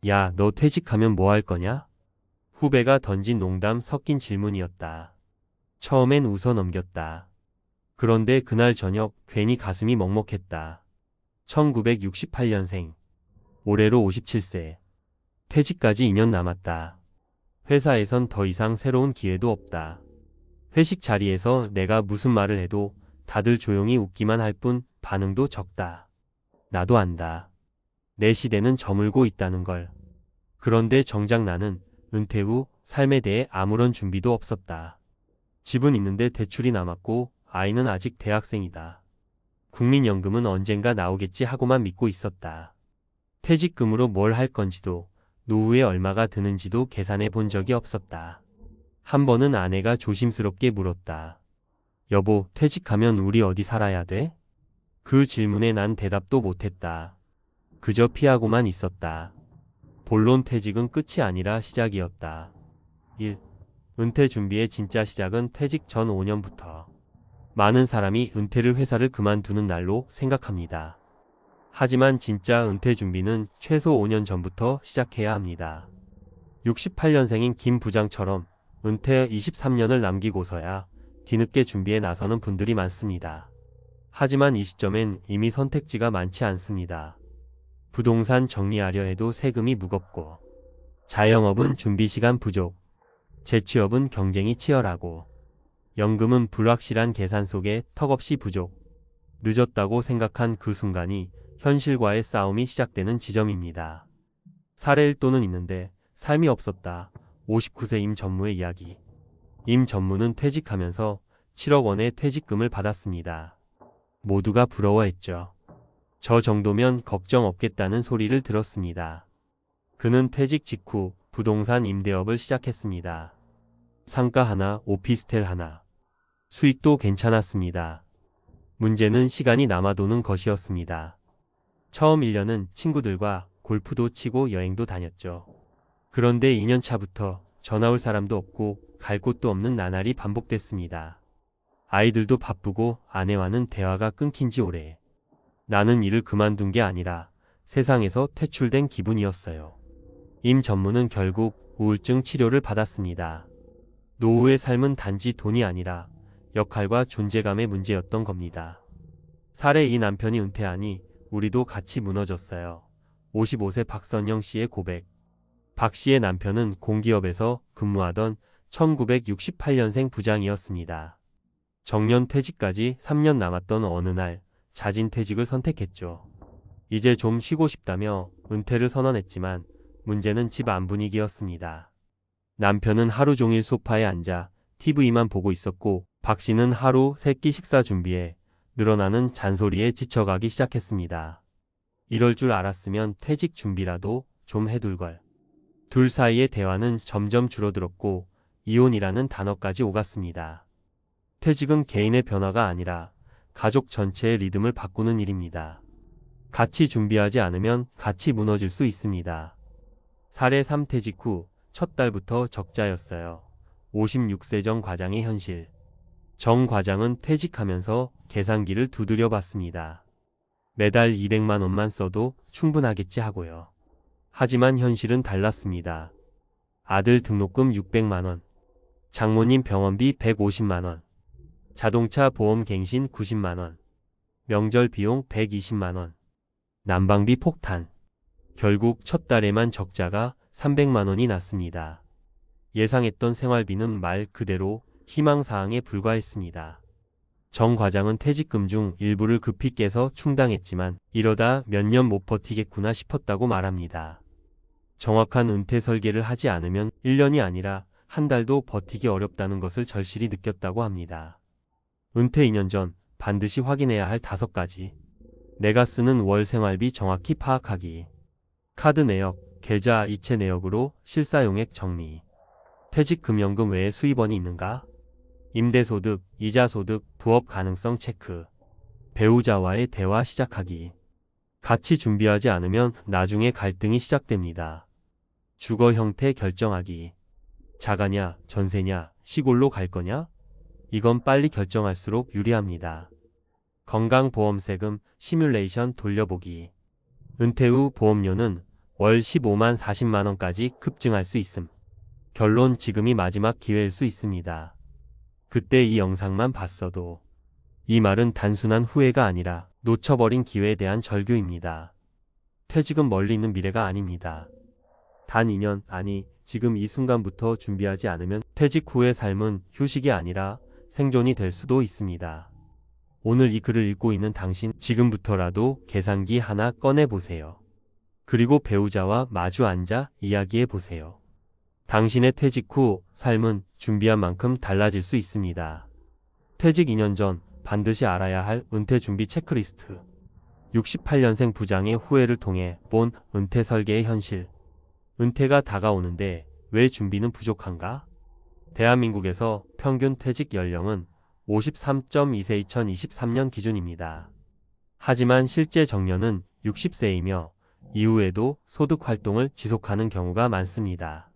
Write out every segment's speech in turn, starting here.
야, 너 퇴직하면 뭐 할 거냐? 후배가 던진 농담 섞인 질문이었다. 처음엔 웃어 넘겼다. 그런데 그날 저녁 괜히 가슴이 먹먹했다. 1968년생. 올해로 57세. 퇴직까지 2년 남았다. 회사에선 더 이상 새로운 기회도 없다. 회식 자리에서 내가 무슨 말을 해도 다들 조용히 웃기만 할 뿐 반응도 적다. 나도 안다. 내 시대는 저물고 있다는 걸. 그런데 정작 나는 은퇴 후 삶에 대해 아무런 준비도 없었다. 집은 있는데 대출이 남았고 아이는 아직 대학생이다. 국민연금은 언젠가 나오겠지 하고만 믿고 있었다. 퇴직금으로 뭘 할 건지도 노후에 얼마가 드는지도 계산해 본 적이 없었다. 한 번은 아내가 조심스럽게 물었다. 여보, 퇴직하면 우리 어디 살아야 돼? 그 질문에 난 대답도 못했다. 그저 피하고만 있었다. 본론 퇴직은 끝이 아니라 시작이었다. 1. 은퇴 준비의 진짜 시작은 퇴직 전 5년부터. 많은 사람이 은퇴를 회사를 그만두는 날로 생각합니다. 하지만 진짜 은퇴 준비는 최소 5년 전부터 시작해야 합니다. 68년생인 김 부장처럼 은퇴 23년을 남기고서야 뒤늦게 준비에 나서는 분들이 많습니다. 하지만 이 시점엔 이미 선택지가 많지 않습니다. 부동산 정리하려 해도 세금이 무겁고, 자영업은 준비시간 부족, 재취업은 경쟁이 치열하고, 연금은 불확실한 계산 속에 턱없이 부족. 늦었다고 생각한 그 순간이 현실과의 싸움이 시작되는 지점입니다. 사례 1도는 있는데 삶이 없었다. 59세 임 전무의 이야기. 임 전무는 퇴직하면서 7억 원의 퇴직금을 받았습니다. 모두가 부러워했죠. 저 정도면 걱정 없겠다는 소리를 들었습니다. 그는 퇴직 직후 부동산 임대업을 시작했습니다. 상가 하나, 오피스텔 하나. 수익도 괜찮았습니다. 문제는 시간이 남아도는 것이었습니다. 처음 1년은 친구들과 골프도 치고 여행도 다녔죠. 그런데 2년 차부터 전화 올 사람도 없고 갈 곳도 없는 나날이 반복됐습니다. 아이들도 바쁘고 아내와는 대화가 끊긴 지 오래. 나는 일을 그만둔 게 아니라 세상에서 퇴출된 기분이었어요. 임 전무는 결국 우울증 치료를 받았습니다. 노후의 삶은 단지 돈이 아니라 역할과 존재감의 문제였던 겁니다. 사례 2 남편이 은퇴하니 우리도 같이 무너졌어요. 55세 박선영 씨의 고백. 박 씨의 남편은 공기업에서 근무하던 1968년생 부장이었습니다. 정년 퇴직까지 3년 남았던 어느 날 자진 퇴직을 선택했죠. 이제 좀 쉬고 싶다며 은퇴를 선언했지만 문제는 집 안 분위기였습니다. 남편은 하루 종일 소파에 앉아 TV만 보고 있었고 박 씨는 하루 3끼 식사 준비에 늘어나는 잔소리에 지쳐가기 시작했습니다. 이럴 줄 알았으면 퇴직 준비라도 좀 해둘 걸. 둘 사이의 대화는 점점 줄어들었고 이혼이라는 단어까지 오갔습니다. 퇴직은 개인의 변화가 아니라 가족 전체의 리듬을 바꾸는 일입니다. 같이 준비하지 않으면 같이 무너질 수 있습니다. 사례 3 퇴직 후 첫 달부터 적자였어요. 56세 정 과장의 현실. 정 과장은 퇴직하면서 계산기를 두드려 봤습니다. 매달 200만 원만 써도 충분하겠지 하고요. 하지만 현실은 달랐습니다. 아들 등록금 600만 원, 장모님 병원비 150만 원, 자동차 보험 갱신 90만 원, 명절 비용 120만 원, 난방비 폭탄. 결국 첫 달에만 적자가 300만 원이 났습니다. 예상했던 생활비는 말 그대로 희망사항에 불과했습니다. 정 과장은 퇴직금 중 일부를 급히 깨서 충당했지만 이러다 몇 년 못 버티겠구나 싶었다고 말합니다. 정확한 은퇴 설계를 하지 않으면 1년이 아니라 한 달도 버티기 어렵다는 것을 절실히 느꼈다고 합니다. 은퇴 2년 전 반드시 확인해야 할 5가지. 내가 쓰는 월 생활비 정확히 파악하기. 카드 내역, 계좌 이체 내역으로 실사용액 정리. 퇴직금연금 외에 수입원이 있는가? 임대소득, 이자소득, 부업 가능성 체크. 배우자와의 대화 시작하기. 같이 준비하지 않으면 나중에 갈등이 시작됩니다. 주거 형태 결정하기. 자가냐, 전세냐, 시골로 갈 거냐? 이건 빨리 결정할수록 유리합니다. 건강보험세금 시뮬레이션 돌려보기. 은퇴 후 보험료는 월 15만 40만 원까지 급증할 수 있음. 결론 지금이 마지막 기회일 수 있습니다. 그때 이 영상만 봤어도 이 말은 단순한 후회가 아니라 놓쳐버린 기회에 대한 절규입니다. 퇴직은 멀리 있는 미래가 아닙니다. 단 2년, 아니 지금 이 순간부터 준비하지 않으면 퇴직 후의 삶은 휴식이 아니라 생존이 될 수도 있습니다. 오늘 이 글을 읽고 있는 당신, 지금부터라도 계산기 하나 꺼내보세요. 그리고 배우자와 마주 앉아 이야기해 보세요. 당신의 퇴직 후 삶은 준비한 만큼 달라질 수 있습니다. 퇴직 2년 전 반드시 알아야 할 은퇴 준비 체크리스트. 68년생 부장의 후회를 통해 본 은퇴 설계의 현실. 은퇴가 다가오는데 왜 준비는 부족한가? 대한민국에서 평균 퇴직 연령은 53.2세 2023년 기준입니다. 하지만 실제 정년은 60세이며 이후에도 소득 활동을 지속하는 경우가 많습니다.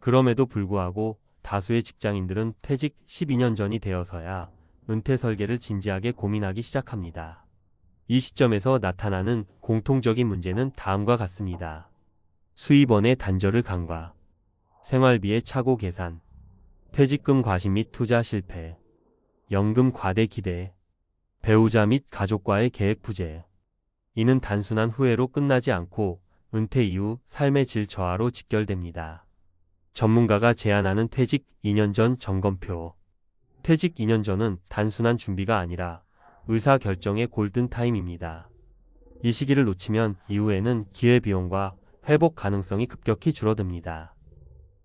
그럼에도 불구하고 다수의 직장인들은 퇴직 12년 전이 되어서야 은퇴 설계를 진지하게 고민하기 시작합니다. 이 시점에서 나타나는 공통적인 문제는 다음과 같습니다. 수입원의 단절을 간과, 생활비의 착오 계산, 퇴직금 과시 및 투자 실패, 연금 과대 기대, 배우자 및 가족과의 계획 부재. 이는 단순한 후회로 끝나지 않고 은퇴 이후 삶의 질 저하로 직결됩니다. 전문가가 제안하는 퇴직 2년 전 점검표. 퇴직 2년 전은 단순한 준비가 아니라 의사결정의 골든타임입니다. 이 시기를 놓치면 이후에는 기회비용과 회복 가능성이 급격히 줄어듭니다.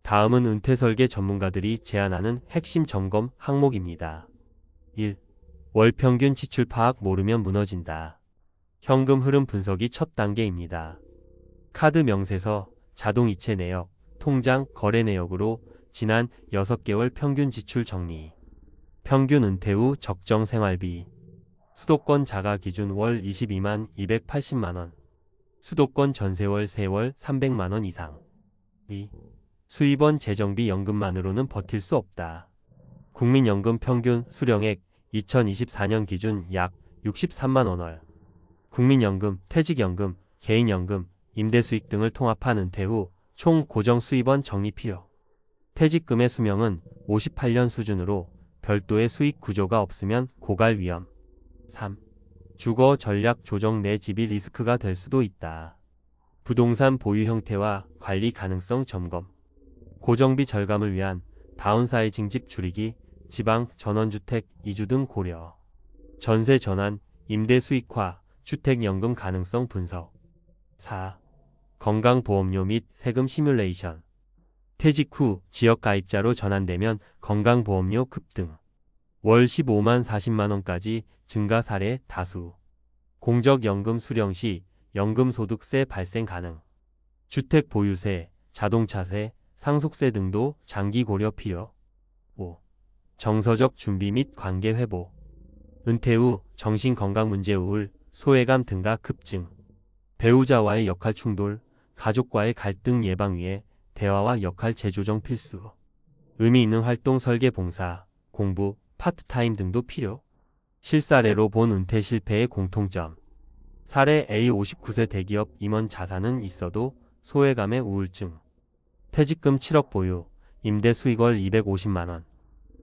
다음은 은퇴 설계 전문가들이 제안하는 핵심 점검 항목입니다. 1. 월 평균 지출 파악 모르면 무너진다. 현금 흐름 분석이 첫 단계입니다. 카드 명세서, 자동이체 내역, 통장 거래 내역으로 지난 6개월 평균 지출 정리. 평균 은퇴 후 적정 생활비. 수도권 자가 기준 월 22만 280만 원. 수도권 전세월 세월 300만 원 이상. 2. 수입원 재정비 연금만으로는 버틸 수 없다. 국민연금 평균 수령액 2024년 기준 약 63만 원월. 국민연금, 퇴직연금, 개인연금, 임대수익 등을 통합한 은퇴 후 총 고정 수입원 정리 필요. 퇴직금의 수명은 58년 수준으로 별도의 수익 구조가 없으면 고갈 위험. 3. 주거 전략 조정 내 집이 리스크가 될 수도 있다. 부동산 보유 형태와 관리 가능성 점검. 고정비 절감을 위한 다운사이징 집 줄이기, 지방 전원주택 이주 등 고려. 전세 전환, 임대 수익화, 주택연금 가능성 분석. 4. 건강보험료 및 세금 시뮬레이션. 퇴직 후 지역가입자로 전환되면 건강보험료 급등. 월 15만 40만 원까지 증가 사례 다수. 공적연금 수령 시 연금소득세 발생 가능. 주택 보유세, 자동차세, 상속세 등도 장기 고려 필요. 5. 정서적 준비 및 관계 회복. 은퇴 후 정신건강 문제 우울, 소외감 등가 급증. 배우자와의 역할 충돌, 가족과의 갈등 예방 위해 대화와 역할 재조정 필수. 의미 있는 활동 설계 봉사, 공부, 파트타임 등도 필요. 실사례로 본 은퇴 실패의 공통점. 사례 A 59세 대기업 임원 자산은 있어도 소외감의 우울증. 퇴직금 7억 보유, 임대 수익월 250만 원.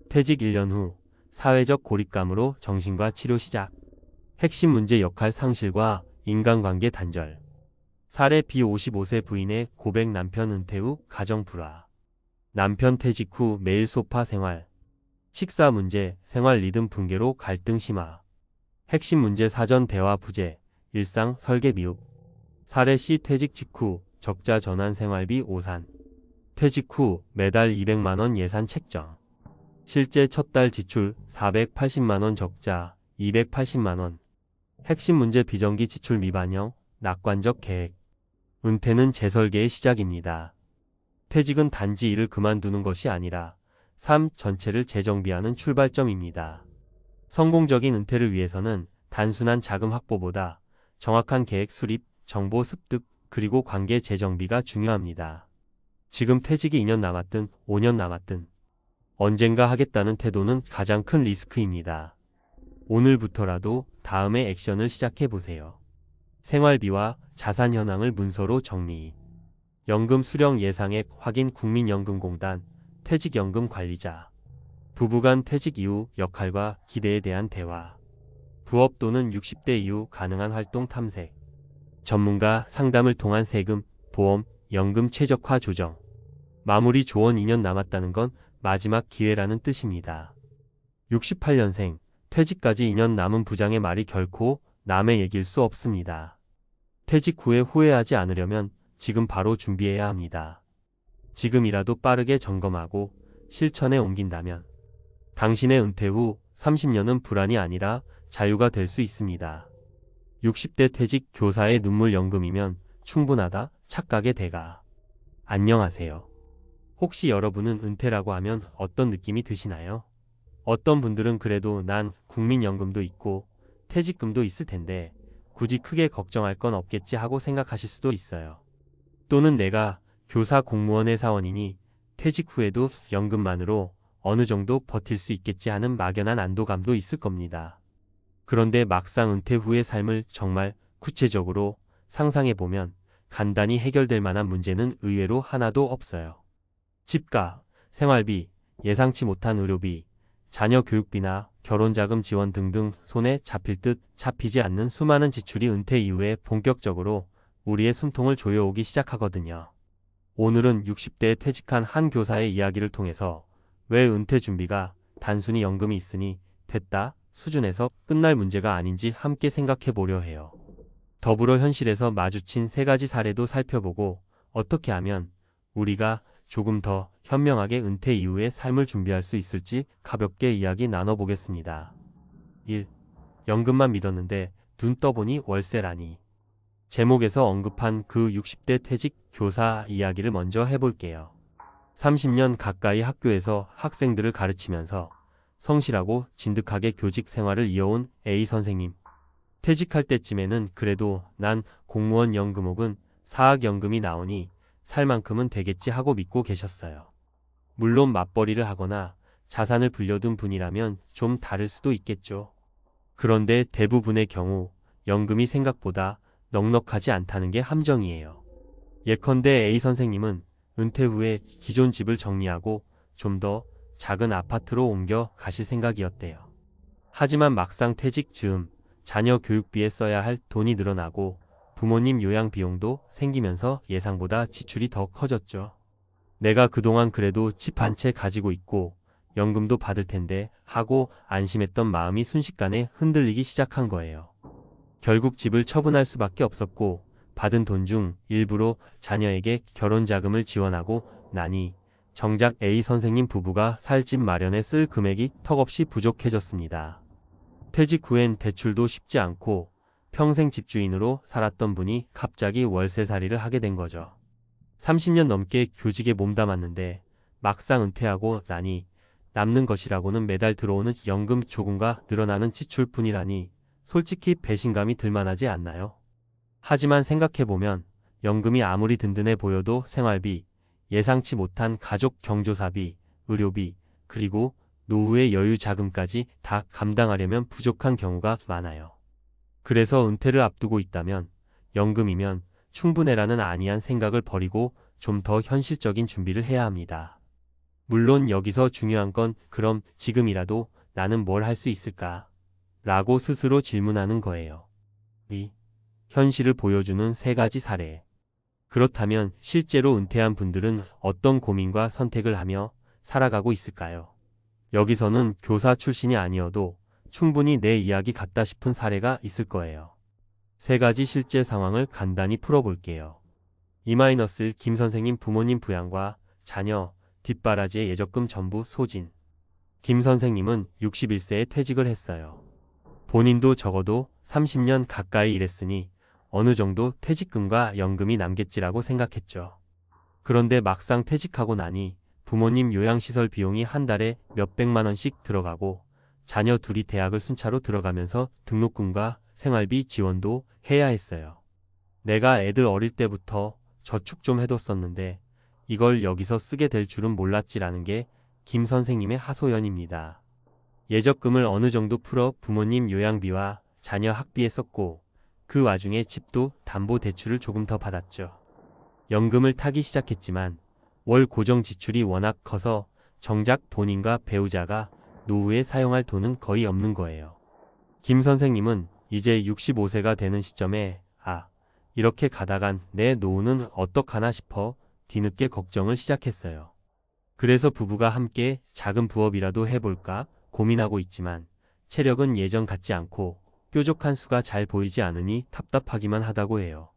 퇴직 1년 후 사회적 고립감으로 정신과 치료 시작. 핵심 문제 역할 상실과 인간관계 단절. 사례 B 55세 부인의 고백 남편 은퇴 후 가정 불화. 남편 퇴직 후 매일 소파 생활. 식사 문제, 생활 리듬 붕괴로 갈등 심화. 핵심 문제 사전 대화 부재, 일상 설계 미흡. 사례 C 퇴직 직후 적자 전환 생활비 오산. 퇴직 후 매달 200만 원 예산 책정. 실제 첫 달 지출 480만 원 적자 280만 원. 핵심 문제 비정기 지출 미반영, 낙관적 계획. 은퇴는 재설계의 시작입니다. 퇴직은 단지 일을 그만두는 것이 아니라 삶 전체를 재정비하는 출발점입니다. 성공적인 은퇴를 위해서는 단순한 자금 확보보다 정확한 계획 수립, 정보 습득, 그리고 관계 재정비가 중요합니다. 지금 퇴직이 2년 남았든 5년 남았든 언젠가 하겠다는 태도는 가장 큰 리스크입니다. 오늘부터라도 다음의 액션을 시작해보세요. 생활비와 자산 현황을 문서로 정리. 연금 수령 예상액 확인 국민연금공단 퇴직연금 관리자. 부부 간 퇴직 이후 역할과 기대에 대한 대화. 부업 또는 60대 이후 가능한 활동 탐색. 전문가 상담을 통한 세금, 보험, 연금 최적화 조정. 마무리 조언 2년 남았다는 건 마지막 기회라는 뜻입니다. 68년생, 퇴직까지 2년 남은 부장의 말이 결코 남의 얘기일 수 없습니다. 퇴직 후에 후회하지 않으려면 지금 바로 준비해야 합니다. 지금이라도 빠르게 점검하고 실천에 옮긴다면 당신의 은퇴 후 30년은 불안이 아니라 자유가 될 수 있습니다. 60대 퇴직 교사의 눈물 연금이면 충분하다 착각의 대가. 안녕하세요. 혹시 여러분은 은퇴라고 하면 어떤 느낌이 드시나요? 어떤 분들은 그래도 난 국민연금도 있고 퇴직금도 있을 텐데 굳이 크게 걱정할 건 없겠지 하고 생각하실 수도 있어요. 또는 내가 교사 공무원 회사원이니 퇴직 후에도 연금만으로 어느 정도 버틸 수 있겠지 하는 막연한 안도감도 있을 겁니다. 그런데 막상 은퇴 후의 삶을 정말 구체적으로 상상해보면 간단히 해결될 만한 문제는 의외로 하나도 없어요. 집값, 생활비, 예상치 못한 의료비, 자녀 교육비나 결혼자금 지원 등등 손에 잡힐 듯 잡히지 않는 수많은 지출이 은퇴 이후에 본격적으로 우리의 숨통을 조여오기 시작하거든요. 오늘은 60대에 퇴직한 한 교사의 이야기를 통해서 왜 은퇴 준비가 단순히 연금이 있으니 됐다 수준에서 끝날 문제가 아닌지 함께 생각해 보려 해요. 더불어 현실에서 마주친 3가지 사례도 살펴보고 어떻게 하면 우리가 조금 더 현명하게 은퇴 이후의 삶을 준비할 수 있을지 가볍게 이야기 나눠보겠습니다. 1. 연금만 믿었는데 눈 떠보니 월세라니. 제목에서 언급한 그 60대 퇴직 교사 이야기를 먼저 해볼게요. 30년 가까이 학교에서 학생들을 가르치면서 성실하고 진득하게 교직 생활을 이어온 A 선생님. 퇴직할 때쯤에는 그래도 난 공무원 연금 혹은 사학연금이 나오니 살 만큼은 되겠지 하고 믿고 계셨어요. 물론 맞벌이를 하거나 자산을 불려둔 분이라면 좀 다를 수도 있겠죠. 그런데 대부분의 경우 연금이 생각보다 넉넉하지 않다는 게 함정이에요. 예컨대 A 선생님은 은퇴 후에 기존 집을 정리하고 좀 더 작은 아파트로 옮겨 가실 생각이었대요. 하지만 막상 퇴직 즈음 자녀 교육비에 써야 할 돈이 늘어나고 부모님 요양 비용도 생기면서 예상보다 지출이 더 커졌죠. 내가 그동안 그래도 집 한 채 가지고 있고 연금도 받을 텐데 하고 안심했던 마음이 순식간에 흔들리기 시작한 거예요. 결국 집을 처분할 수밖에 없었고 받은 돈 중 일부로 자녀에게 결혼 자금을 지원하고 나니 정작 A 선생님 부부가 살 집 마련에 쓸 금액이 턱없이 부족해졌습니다. 퇴직 후엔 대출도 쉽지 않고 평생 집주인으로 살았던 분이 갑자기 월세살이를 하게 된 거죠. 30년 넘게 교직에 몸담았는데 막상 은퇴하고 나니 남는 것이라고는 매달 들어오는 연금 조금과 늘어나는 지출뿐이라니 솔직히 배신감이 들만하지 않나요? 하지만 생각해보면 연금이 아무리 든든해 보여도 생활비, 예상치 못한 가족 경조사비, 의료비, 그리고 노후의 여유 자금까지 다 감당하려면 부족한 경우가 많아요. 그래서 은퇴를 앞두고 있다면 연금이면 충분해라는 안이한 생각을 버리고 좀 더 현실적인 준비를 해야 합니다. 물론 여기서 중요한 건 그럼 지금이라도 나는 뭘 할 수 있을까? 라고 스스로 질문하는 거예요. 이 현실을 보여주는 3가지 사례. 그렇다면 실제로 은퇴한 분들은 어떤 고민과 선택을 하며 살아가고 있을까요? 여기서는 교사 출신이 아니어도 충분히 내 이야기 같다 싶은 사례가 있을 거예요. 3가지 실제 상황을 간단히 풀어볼게요. 2-1 김 선생님 부모님 부양과 자녀, 뒷바라지의 예적금 전부 소진. 김 선생님은 61세에 퇴직을 했어요. 본인도 적어도 30년 가까이 일했으니 어느 정도 퇴직금과 연금이 남겠지라고 생각했죠. 그런데 막상 퇴직하고 나니 부모님 요양시설 비용이 한 달에 몇백만 원씩 들어가고 자녀 둘이 대학을 순차로 들어가면서 등록금과 생활비 지원도 해야 했어요. 내가 애들 어릴 때부터 저축 좀 해뒀었는데 이걸 여기서 쓰게 될 줄은 몰랐지라는 게 김 선생님의 하소연입니다. 예적금을 어느 정도 풀어 부모님 요양비와 자녀 학비에 썼고 그 와중에 집도 담보대출을 조금 더 받았죠. 연금을 타기 시작했지만 월 고정 지출이 워낙 커서 정작 본인과 배우자가 노후에 사용할 돈은 거의 없는 거예요. 김 선생님은 이제 65세가 되는 시점에 이렇게 가다간 내 노후는 어떡하나 싶어 뒤늦게 걱정을 시작했어요. 그래서 부부가 함께 작은 부업이라도 해볼까 고민하고 있지만 체력은 예전 같지 않고 뾰족한 수가 잘 보이지 않으니 답답하기만 하다고 해요.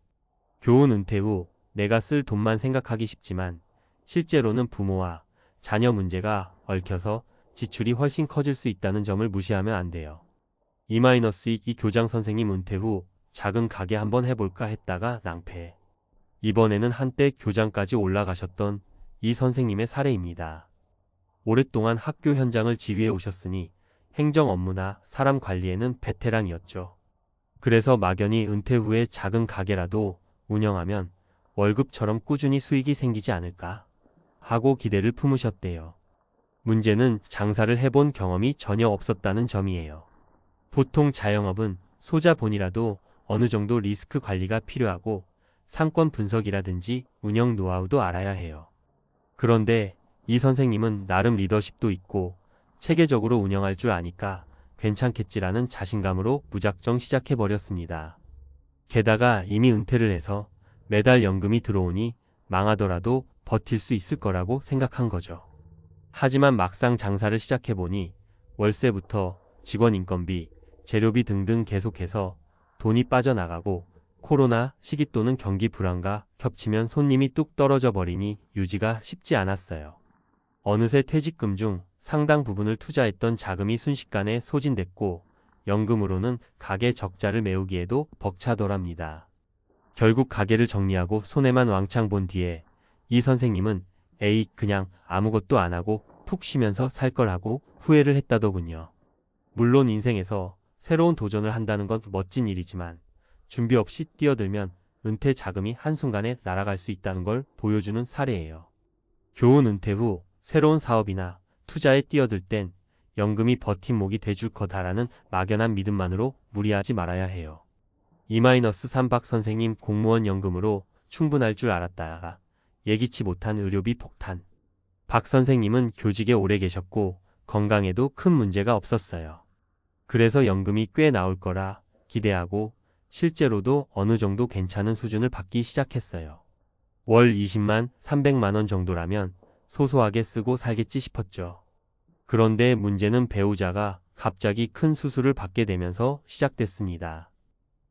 교훈 은퇴 후 내가 쓸 돈만 생각하기 쉽지만 실제로는 부모와 자녀 문제가 얽혀서 지출이 훨씬 커질 수 있다는 점을 무시하면 안 돼요. 이 교장 선생님 은퇴 후 작은 가게 한번 해볼까 했다가 낭패. 이번에는 한때 교장까지 올라가셨던 이 선생님의 사례입니다. 오랫동안 학교 현장을 지휘해 오셨으니 행정 업무나 사람 관리에는 베테랑이었죠. 그래서 막연히 은퇴 후에 작은 가게라도 운영하면 월급처럼 꾸준히 수익이 생기지 않을까 하고 기대를 품으셨대요. 문제는 장사를 해본 경험이 전혀 없었다는 점이에요. 보통 자영업은 소자본이라도 어느 정도 리스크 관리가 필요하고 상권 분석이라든지 운영 노하우도 알아야 해요. 그런데 이 선생님은 나름 리더십도 있고 체계적으로 운영할 줄 아니까 괜찮겠지라는 자신감으로 무작정 시작해버렸습니다. 게다가 이미 은퇴를 해서 매달 연금이 들어오니 망하더라도 버틸 수 있을 거라고 생각한 거죠. 하지만 막상 장사를 시작해보니 월세부터 직원 인건비, 재료비 등등 계속해서 돈이 빠져나가고 코로나 시기 또는 경기 불안과 겹치면 손님이 뚝 떨어져 버리니 유지가 쉽지 않았어요. 어느새 퇴직금 중 상당 부분을 투자했던 자금이 순식간에 소진됐고 연금으로는 가게 적자를 메우기에도 벅차더랍니다. 결국 가게를 정리하고 손해만 왕창 본 뒤에 이 선생님은 그냥 아무것도 안 하고 푹 쉬면서 살 걸 하고 후회를 했다더군요. 물론 인생에서 새로운 도전을 한다는 건 멋진 일이지만 준비 없이 뛰어들면 은퇴 자금이 한순간에 날아갈 수 있다는 걸 보여주는 사례예요. 교훈 은퇴 후 새로운 사업이나 투자에 뛰어들 땐 연금이 버팀목이 돼줄 거다라는 막연한 믿음만으로 무리하지 말아야 해요. 2-3 박 선생님 공무원 연금으로 충분할 줄 알았다가 예기치 못한 의료비 폭탄. 박 선생님은 교직에 오래 계셨고 건강에도 큰 문제가 없었어요. 그래서 연금이 꽤 나올 거라 기대하고 실제로도 어느 정도 괜찮은 수준을 받기 시작했어요. 월 20만, 300만 원 정도라면 소소하게 쓰고 살겠지 싶었죠. 그런데 문제는 배우자가 갑자기 큰 수술을 받게 되면서 시작됐습니다.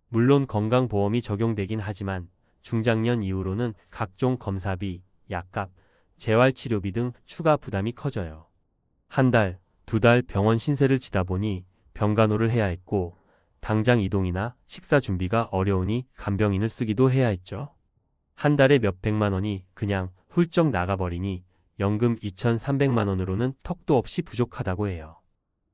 물론 건강보험이 적용되긴 하지만 중장년 이후로는 각종 검사비, 약값, 재활치료비 등 추가 부담이 커져요. 한 달, 두 달 병원 신세를 지다 보니 병간호를 해야 했고 당장 이동이나 식사 준비가 어려우니 간병인을 쓰기도 해야 했죠. 한 달에 몇백만 원이 그냥 훌쩍 나가버리니 연금 2,300만 원으로는 턱도 없이 부족하다고 해요.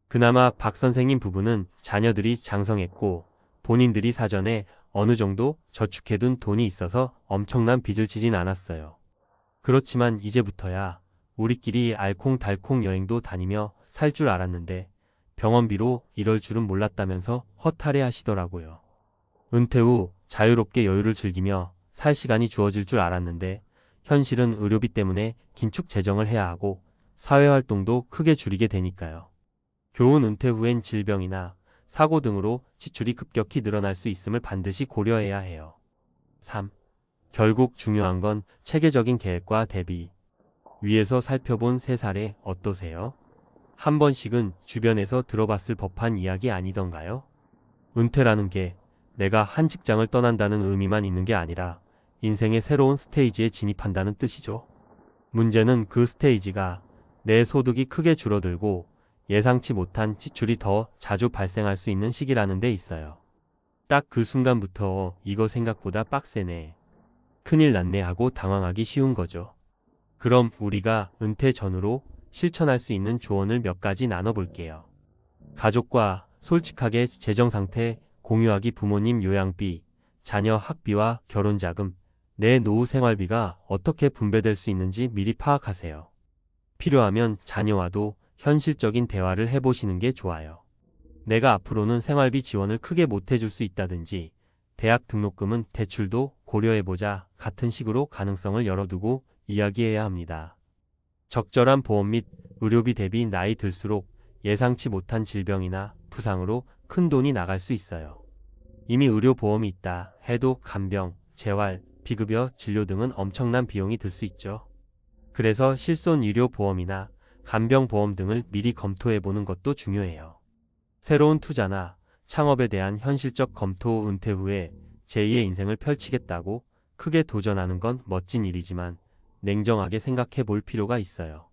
그나마 박 선생님 부부는 자녀들이 장성했고 본인들이 사전에 어느 정도 저축해둔 돈이 있어서 엄청난 빚을 지진 않았어요. 그렇지만 이제부터야 우리끼리 알콩달콩 여행도 다니며 살 줄 알았는데 병원비로 이럴 줄은 몰랐다면서 허탈해 하시더라고요. 은퇴 후 자유롭게 여유를 즐기며 살 시간이 주어질 줄 알았는데 현실은 의료비 때문에 긴축 재정을 해야 하고 사회활동도 크게 줄이게 되니까요. 교훈 은퇴 후엔 질병이나 사고 등으로 지출이 급격히 늘어날 수 있음을 반드시 고려해야 해요. 3. 결국 중요한 건 체계적인 계획과 대비. 위에서 살펴본 세 사례 어떠세요? 한 번씩은 주변에서 들어봤을 법한 이야기 아니던가요? 은퇴라는 게 내가 한 직장을 떠난다는 의미만 있는 게 아니라 인생의 새로운 스테이지에 진입한다는 뜻이죠. 문제는 그 스테이지가 내 소득이 크게 줄어들고 예상치 못한 지출이 더 자주 발생할 수 있는 시기라는 데 있어요. 딱 그 순간부터 이거 생각보다 빡세네, 큰일 났네 하고 당황하기 쉬운 거죠. 그럼 우리가 은퇴 전후로 실천할 수 있는 조언을 몇 가지 나눠볼게요. 가족과 솔직하게 재정 상태 공유하기. 부모님 요양비, 자녀 학비와 결혼자금, 내 노후 생활비가 어떻게 분배될 수 있는지 미리 파악하세요. 필요하면 자녀와도 현실적인 대화를 해보시는 게 좋아요. 내가 앞으로는 생활비 지원을 크게 못 해줄 수 있다든지 대학 등록금은 대출도 고려해보자 같은 식으로 가능성을 열어두고 이야기해야 합니다. 적절한 보험 및 의료비 대비 나이 들수록 예상치 못한 질병이나 부상으로 큰 돈이 나갈 수 있어요. 이미 의료보험이 있다 해도 간병, 재활, 비급여, 진료 등은 엄청난 비용이 들 수 있죠. 그래서 실손의료보험이나 간병보험 등을 미리 검토해보는 것도 중요해요. 새로운 투자나 창업에 대한 현실적 검토 후 은퇴 후에 제2의 인생을 펼치겠다고 크게 도전하는 건 멋진 일이지만 냉정하게 생각해 볼 필요가 있어요.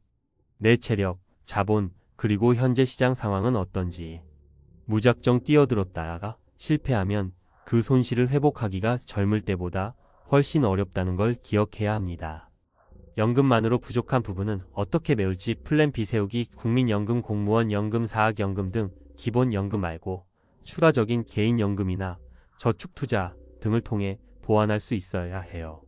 내 체력, 자본, 그리고 현재 시장 상황은 어떤지. 무작정 뛰어들었다가 실패하면 그 손실을 회복하기가 젊을 때보다 훨씬 어렵다는 걸 기억해야 합니다. 연금만으로 부족한 부분은 어떻게 메울지 플랜 B 세우기, 국민연금, 공무원연금, 사학연금 등 기본연금 말고 추가적인 개인연금이나 저축투자 등을 통해 보완할 수 있어야 해요.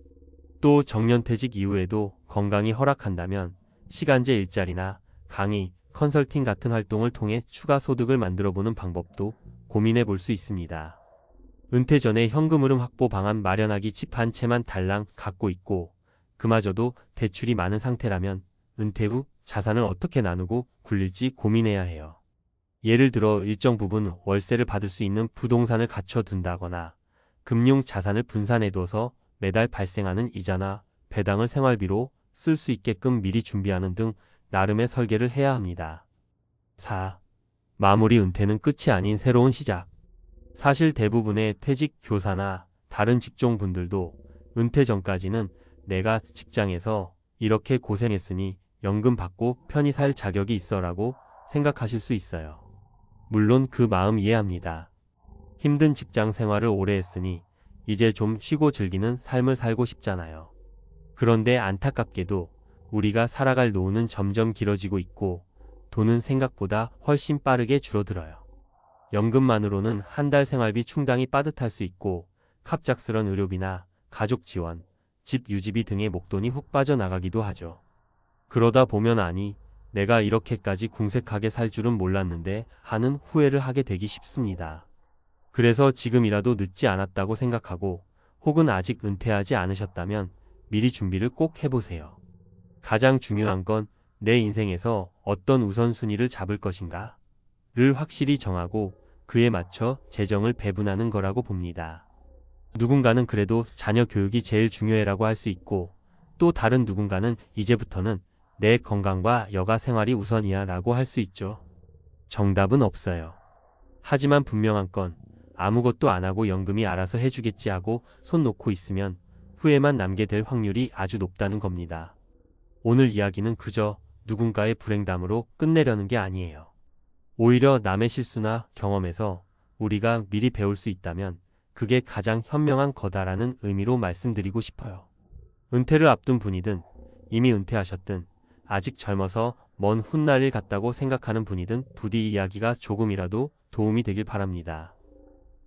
또 정년퇴직 이후에도 건강이 허락한다면 시간제 일자리나 강의, 컨설팅 같은 활동을 통해 추가 소득을 만들어보는 방법도 고민해 볼 수 있습니다. 은퇴 전에 현금 흐름 확보 방안 마련하기. 집 한 채만 달랑 갖고 있고 그마저도 대출이 많은 상태라면 은퇴 후 자산을 어떻게 나누고 굴릴지 고민해야 해요. 예를 들어 일정 부분 월세를 받을 수 있는 부동산을 갖춰둔다거나 금융 자산을 분산해둬서 매달 발생하는 이자나 배당을 생활비로 쓸 수 있게끔 미리 준비하는 등 나름의 설계를 해야 합니다. 4. 마무리. 은퇴는 끝이 아닌 새로운 시작. 사실 대부분의 퇴직 교사나 다른 직종분들도 은퇴 전까지는 내가 직장에서 이렇게 고생했으니 연금 받고 편히 살 자격이 있어라고 생각하실 수 있어요. 물론 그 마음 이해합니다. 힘든 직장 생활을 오래 했으니 이제 좀 쉬고 즐기는 삶을 살고 싶잖아요. 그런데 안타깝게도 우리가 살아갈 노후는 점점 길어지고 있고 돈은 생각보다 훨씬 빠르게 줄어들어요. 연금만으로는 한 달 생활비 충당이 빠듯할 수 있고 갑작스런 의료비나 가족 지원, 집 유지비 등의 목돈이 훅 빠져나가기도 하죠. 그러다 보면 내가 이렇게까지 궁색하게 살 줄은 몰랐는데 하는 후회를 하게 되기 쉽습니다. 그래서 지금이라도 늦지 않았다고 생각하고 혹은 아직 은퇴하지 않으셨다면 미리 준비를 꼭 해보세요. 가장 중요한 건 내 인생에서 어떤 우선순위를 잡을 것인가를 확실히 정하고 그에 맞춰 재정을 배분하는 거라고 봅니다. 누군가는 그래도 자녀 교육이 제일 중요해라고 할 수 있고 또 다른 누군가는 이제부터는 내 건강과 여가 생활이 우선이야 라고 할 수 있죠. 정답은 없어요. 하지만 분명한 건 아무것도 안 하고 연금이 알아서 해주겠지 하고 손 놓고 있으면 후회만 남게 될 확률이 아주 높다는 겁니다. 오늘 이야기는 그저 누군가의 불행담으로 끝내려는 게 아니에요. 오히려 남의 실수나 경험에서 우리가 미리 배울 수 있다면 그게 가장 현명한 거다라는 의미로 말씀드리고 싶어요. 은퇴를 앞둔 분이든 이미 은퇴하셨든 아직 젊어서 먼 훗날일 같다고 생각하는 분이든 부디 이야기가 조금이라도 도움이 되길 바랍니다.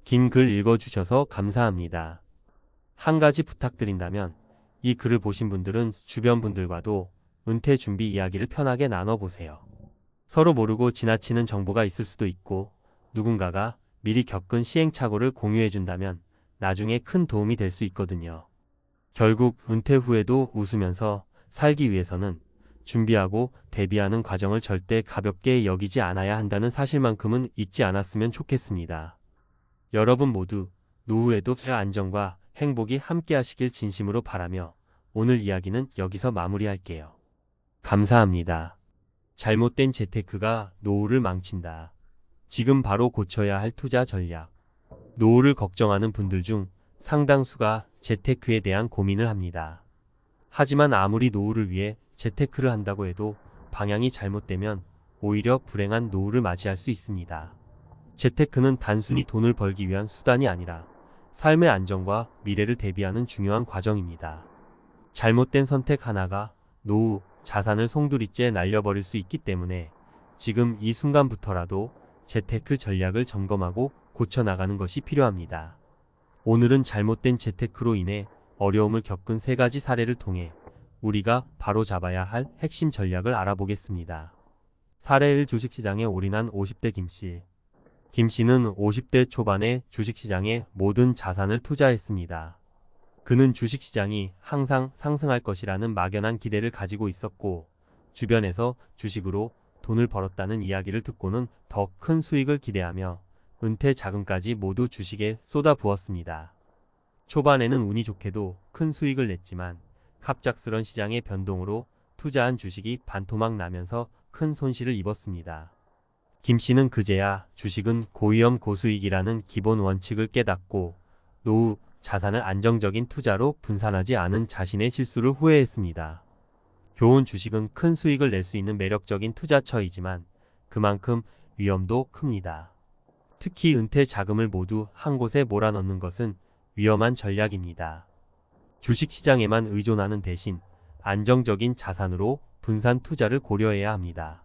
긴 글 읽어주셔서 감사합니다. 한 가지 부탁드린다면 이 글을 보신 분들은 주변 분들과도 은퇴 준비 이야기를 편하게 나눠보세요. 서로 모르고 지나치는 정보가 있을 수도 있고 누군가가 미리 겪은 시행착오를 공유해준다면 나중에 큰 도움이 될 수 있거든요. 결국 은퇴 후에도 웃으면서 살기 위해서는 준비하고 대비하는 과정을 절대 가볍게 여기지 않아야 한다는 사실만큼은 잊지 않았으면 좋겠습니다. 여러분 모두 노후에도 안정과 행복이 함께하시길 진심으로 바라며 오늘 이야기는 여기서 마무리할게요. 감사합니다. 잘못된 재테크가 노후를 망친다. 지금 바로 고쳐야 할 투자 전략. 노후를 걱정하는 분들 중 상당수가 재테크에 대한 고민을 합니다. 하지만 아무리 노후를 위해 재테크를 한다고 해도 방향이 잘못되면 오히려 불행한 노후를 맞이할 수 있습니다. 재테크는 단순히 돈을 벌기 위한 수단이 아니라 삶의 안정과 미래를 대비하는 중요한 과정입니다. 잘못된 선택 하나가 노후, 자산을 송두리째 날려버릴 수 있기 때문에 지금 이 순간부터라도 재테크 전략을 점검하고 고쳐나가는 것이 필요합니다. 오늘은 잘못된 재테크로 인해 어려움을 겪은 3가지 사례를 통해 우리가 바로잡아야 할 핵심 전략을 알아보겠습니다. 사례 1. 주식시장에 올인한 50대 김씨. 김 씨는 50대 초반에 주식시장에 모든 자산을 투자했습니다. 그는 주식시장이 항상 상승할 것이라는 막연한 기대를 가지고 있었고, 주변에서 주식으로 돈을 벌었다는 이야기를 듣고는 더 큰 수익을 기대하며 은퇴 자금까지 모두 주식에 쏟아부었습니다. 초반에는 운이 좋게도 큰 수익을 냈지만 갑작스런 시장의 변동으로 투자한 주식이 반토막 나면서 큰 손실을 입었습니다. 김 씨는 그제야 주식은 고위험 고수익이라는 기본 원칙을 깨닫고 노후 자산을 안정적인 투자로 분산하지 않은 자신의 실수를 후회했습니다. 교훈: 주식은 큰 수익을 낼 수 있는 매력적인 투자처이지만 그만큼 위험도 큽니다. 특히 은퇴 자금을 모두 한 곳에 몰아넣는 것은 위험한 전략입니다. 주식시장에만 의존하는 대신 안정적인 자산으로 분산 투자를 고려해야 합니다.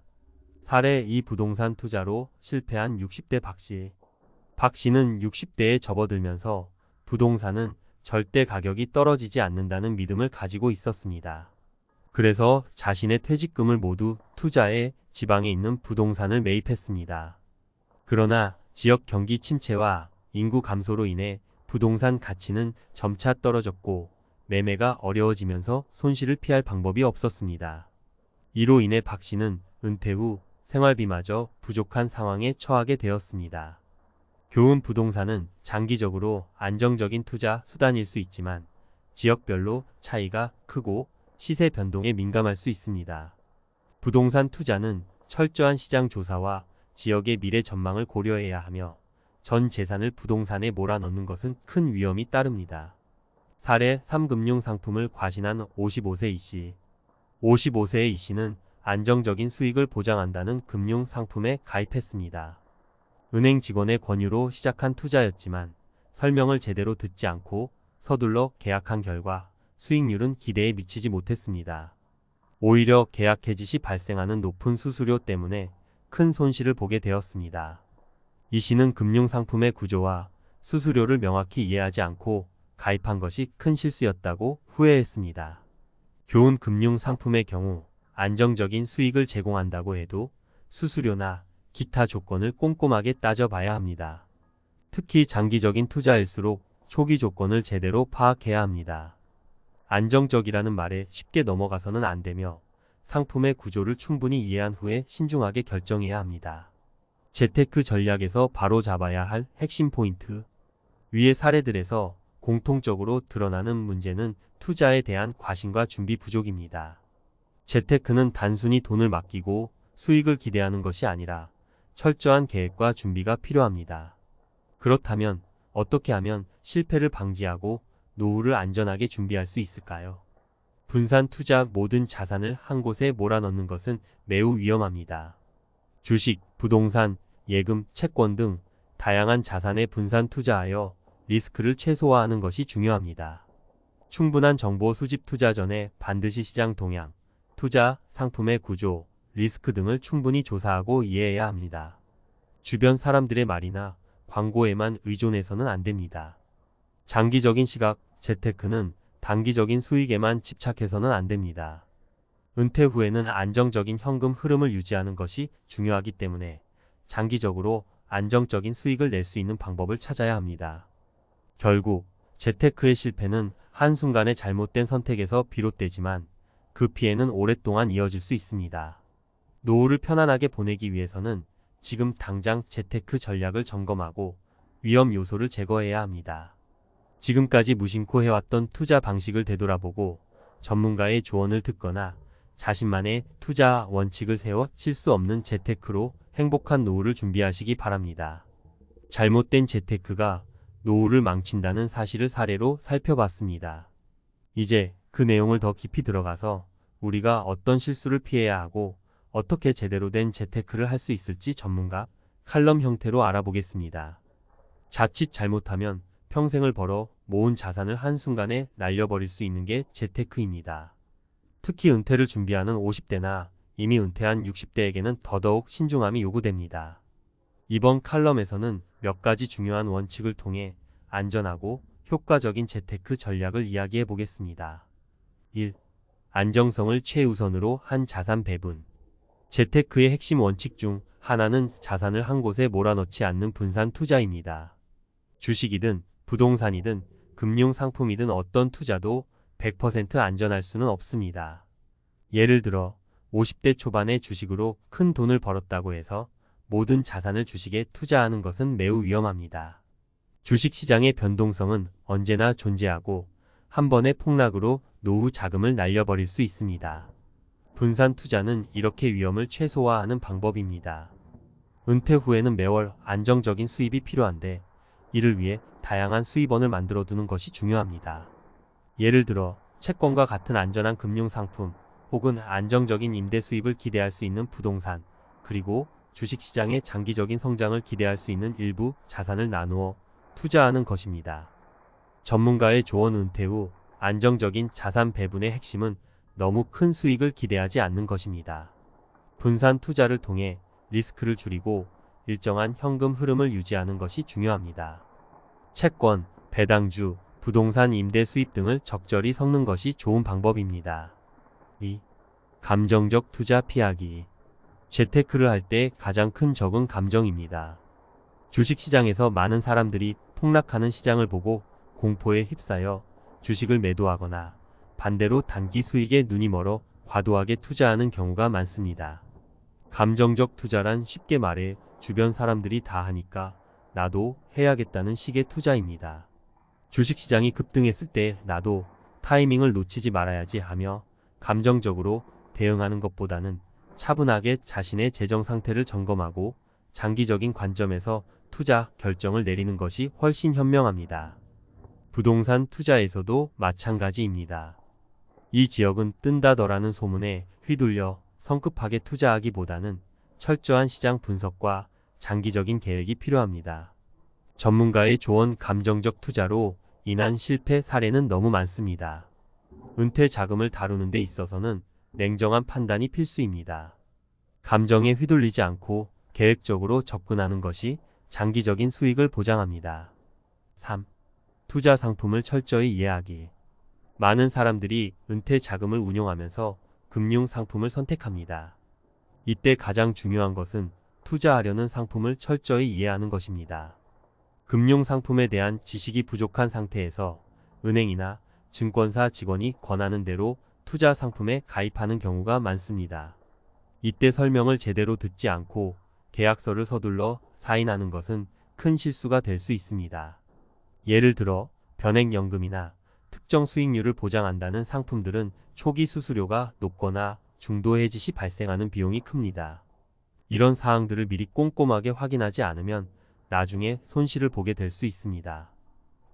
사례 2. 부동산 투자로 실패한 60대 박 씨. 박 씨는 60대에 접어들면서 부동산은 절대 가격이 떨어지지 않는다는 믿음을 가지고 있었습니다. 그래서 자신의 퇴직금을 모두 투자해 지방에 있는 부동산을 매입했습니다. 그러나 지역 경기 침체와 인구 감소로 인해 부동산 가치는 점차 떨어졌고 매매가 어려워지면서 손실을 피할 방법이 없었습니다. 이로 인해 박 씨는 은퇴 후 생활비마저 부족한 상황에 처하게 되었습니다. 교훈: 부동산은 장기적으로 안정적인 투자 수단일 수 있지만 지역별로 차이가 크고 시세 변동에 민감할 수 있습니다. 부동산 투자는 철저한 시장 조사와 지역의 미래 전망을 고려해야 하며 전 재산을 부동산에 몰아넣는 것은 큰 위험이 따릅니다. 사례 3. 금융상품을 과신한 55세 이씨. 55세의 이씨는 안정적인 수익을 보장한다는 금융상품에 가입했습니다. 은행 직원의 권유로 시작한 투자였지만 설명을 제대로 듣지 않고 서둘러 계약한 결과 수익률은 기대에 미치지 못했습니다. 오히려 계약 해지 시 발생하는 높은 수수료 때문에 큰 손실을 보게 되었습니다. 이 씨는 금융상품의 구조와 수수료를 명확히 이해하지 않고 가입한 것이 큰 실수였다고 후회했습니다. 교훈: 금융상품의 경우 안정적인 수익을 제공한다고 해도 수수료나 기타 조건을 꼼꼼하게 따져봐야 합니다. 특히 장기적인 투자일수록 초기 조건을 제대로 파악해야 합니다. 안정적이라는 말에 쉽게 넘어가서는 안 되며 상품의 구조를 충분히 이해한 후에 신중하게 결정해야 합니다. 재테크 전략에서 바로 잡아야 할 핵심 포인트. 위의 사례들에서 공통적으로 드러나는 문제는 투자에 대한 과신과 준비 부족입니다. 재테크는 단순히 돈을 맡기고 수익을 기대하는 것이 아니라 철저한 계획과 준비가 필요합니다. 그렇다면 어떻게 하면 실패를 방지하고 노후를 안전하게 준비할 수 있을까요? 분산 투자: 모든 자산을 한 곳에 몰아넣는 것은 매우 위험합니다. 주식, 부동산, 예금, 채권 등 다양한 자산에 분산 투자하여 리스크를 최소화하는 것이 중요합니다. 충분한 정보 수집: 투자 전에 반드시 시장 동향, 투자 상품의 구조, 리스크 등을 충분히 조사하고 이해해야 합니다. 주변 사람들의 말이나 광고에만 의존해서는 안 됩니다. 장기적인 시각: 재테크는 단기적인 수익에만 집착해서는 안 됩니다. 은퇴 후에는 안정적인 현금 흐름을 유지하는 것이 중요하기 때문에 장기적으로 안정적인 수익을 낼 수 있는 방법을 찾아야 합니다. 결국 재테크의 실패는 한순간의 잘못된 선택에서 비롯되지만 그 피해는 오랫동안 이어질 수 있습니다. 노후를 편안하게 보내기 위해서는 지금 당장 재테크 전략을 점검하고 위험 요소를 제거해야 합니다. 지금까지 무심코 해왔던 투자 방식을 되돌아보고 전문가의 조언을 듣거나 자신만의 투자 원칙을 세워 실수 없는 재테크로 행복한 노후를 준비하시기 바랍니다. 잘못된 재테크가 노후를 망친다는 사실을 사례로 살펴봤습니다. 이제 그 내용을 더 깊이 들어가서 우리가 어떤 실수를 피해야 하고 어떻게 제대로 된 재테크를 할 수 있을지 전문가 칼럼 형태로 알아보겠습니다. 자칫 잘못하면 평생을 벌어 모은 자산을 한순간에 날려버릴 수 있는 게 재테크입니다. 특히 은퇴를 준비하는 50대나 이미 은퇴한 60대에게는 더더욱 신중함이 요구됩니다. 이번 칼럼에서는 몇 가지 중요한 원칙을 통해 안전하고 효과적인 재테크 전략을 이야기해 보겠습니다. 1. 안정성을 최우선으로 한 자산 배분. 재테크의 핵심 원칙 중 하나는 자산을 한 곳에 몰아넣지 않는 분산 투자입니다. 주식이든 부동산이든 금융상품이든 어떤 투자도 100% 안전할 수는 없습니다. 예를 들어 50대 초반에 주식으로 큰 돈을 벌었다고 해서 모든 자산을 주식에 투자하는 것은 매우 위험합니다. 주식시장의 변동성은 언제나 존재하고 한 번의 폭락으로 노후 자금을 날려버릴 수 있습니다. 분산 투자는 이렇게 위험을 최소화하는 방법입니다. 은퇴 후에는 매월 안정적인 수입이 필요한데 이를 위해 다양한 수입원을 만들어 두는 것이 중요합니다. 예를 들어 채권과 같은 안전한 금융상품 혹은 안정적인 임대 수입을 기대할 수 있는 부동산, 그리고 주식시장의 장기적인 성장을 기대할 수 있는 일부 자산을 나누어 투자하는 것입니다. 전문가의 조언. 은퇴 후 안정적인 자산 배분의 핵심은 너무 큰 수익을 기대하지 않는 것입니다. 분산 투자를 통해 리스크를 줄이고 일정한 현금 흐름을 유지하는 것이 중요합니다. 채권, 배당주, 부동산 임대 수입 등을 적절히 섞는 것이 좋은 방법입니다. 2. 감정적 투자 피하기. 재테크를 할 때 가장 큰 적은 감정입니다. 주식시장에서 많은 사람들이 폭락하는 시장을 보고 공포에 휩싸여 주식을 매도하거나 반대로 단기 수익에 눈이 멀어 과도하게 투자하는 경우가 많습니다. 감정적 투자란 쉽게 말해 주변 사람들이 다 하니까 나도 해야겠다는 식의 투자입니다. 주식시장이 급등했을 때 나도 타이밍을 놓치지 말아야지 하며 감정적으로 대응하는 것보다는 차분하게 자신의 재정 상태를 점검하고 장기적인 관점에서 투자 결정을 내리는 것이 훨씬 현명합니다. 부동산 투자에서도 마찬가지입니다. 이 지역은 뜬다더라는 소문에 휘둘려 성급하게 투자하기보다는 철저한 시장 분석과 장기적인 계획이 필요합니다. 전문가의 조언. 감정적 투자로 인한 실패 사례는 너무 많습니다. 은퇴 자금을 다루는 데 있어서는 냉정한 판단이 필수입니다. 감정에 휘둘리지 않고 계획적으로 접근하는 것이 장기적인 수익을 보장합니다. 3. 투자 상품을 철저히 이해하기. 많은 사람들이 은퇴 자금을 운용하면서 금융 상품을 선택합니다. 이때 가장 중요한 것은 투자하려는 상품을 철저히 이해하는 것입니다. 금융 상품에 대한 지식이 부족한 상태에서 은행이나 증권사 직원이 권하는 대로 투자 상품에 가입하는 경우가 많습니다. 이때 설명을 제대로 듣지 않고 계약서를 서둘러 사인하는 것은 큰 실수가 될 수 있습니다. 예를 들어 변액연금이나 특정 수익률을 보장한다는 상품들은 초기 수수료가 높거나 중도 해지 시 발생하는 비용이 큽니다. 이런 사항들을 미리 꼼꼼하게 확인하지 않으면 나중에 손실을 보게 될 수 있습니다.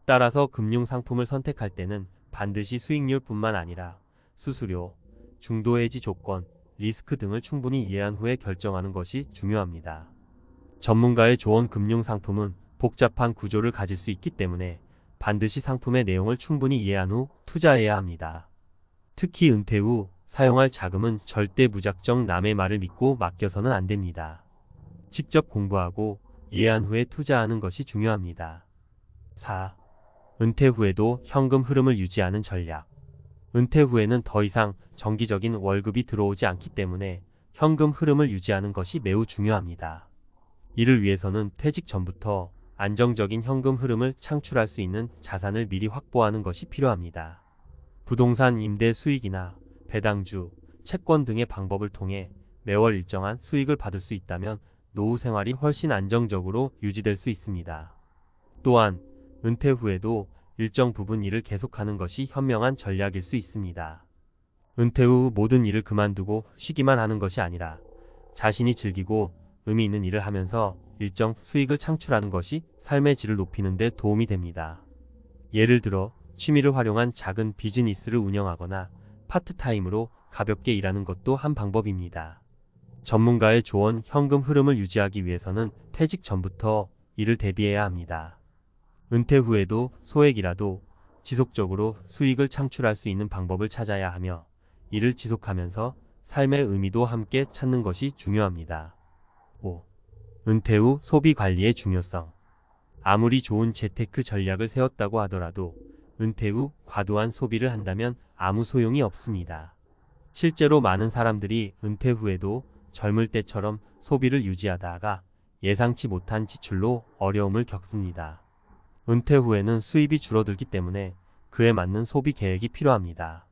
따라서 금융 상품을 선택할 때는 반드시 수익률뿐만 아니라 수수료, 중도 해지 조건, 리스크 등을 충분히 이해한 후에 결정하는 것이 중요합니다. 전문가의 조언. 금융 상품은 복잡한 구조를 가질 수 있기 때문에 반드시 상품의 내용을 충분히 이해한 후 투자해야 합니다. 특히 은퇴 후 사용할 자금은 절대 무작정 남의 말을 믿고 맡겨서는 안 됩니다. 직접 공부하고 이해한 후에 투자하는 것이 중요합니다. 4. 은퇴 후에도 현금 흐름을 유지하는 전략. 은퇴 후에는 더 이상 정기적인 월급이 들어오지 않기 때문에 현금 흐름을 유지하는 것이 매우 중요합니다. 이를 위해서는 퇴직 전부터 안정적인 현금 흐름을 창출할 수 있는 자산을 미리 확보하는 것이 필요합니다. 부동산 임대 수익이나 배당주, 채권 등의 방법을 통해 매월 일정한 수익을 받을 수 있다면 노후 생활이 훨씬 안정적으로 유지될 수 있습니다. 또한 은퇴 후에도 일정 부분 일을 계속하는 것이 현명한 전략일 수 있습니다. 은퇴 후 모든 일을 그만두고 쉬기만 하는 것이 아니라 자신이 즐기고 의미 있는 일을 하면서 일정 수익을 창출하는 것이 삶의 질을 높이는 데 도움이 됩니다. 예를 들어 취미를 활용한 작은 비즈니스를 운영하거나 파트타임으로 가볍게 일하는 것도 한 방법입니다. 전문가의 조언. 현금 흐름을 유지하기 위해서는 퇴직 전부터 이를 대비해야 합니다. 은퇴 후에도 소액이라도 지속적으로 수익을 창출할 수 있는 방법을 찾아야 하며 이를 지속하면서 삶의 의미도 함께 찾는 것이 중요합니다. 5. 은퇴 후 소비 관리의 중요성. 아무리 좋은 재테크 전략을 세웠다고 하더라도 은퇴 후 과도한 소비를 한다면 아무 소용이 없습니다. 실제로 많은 사람들이 은퇴 후에도 젊을 때처럼 소비를 유지하다가 예상치 못한 지출로 어려움을 겪습니다. 은퇴 후에는 수입이 줄어들기 때문에 그에 맞는 소비 계획이 필요합니다.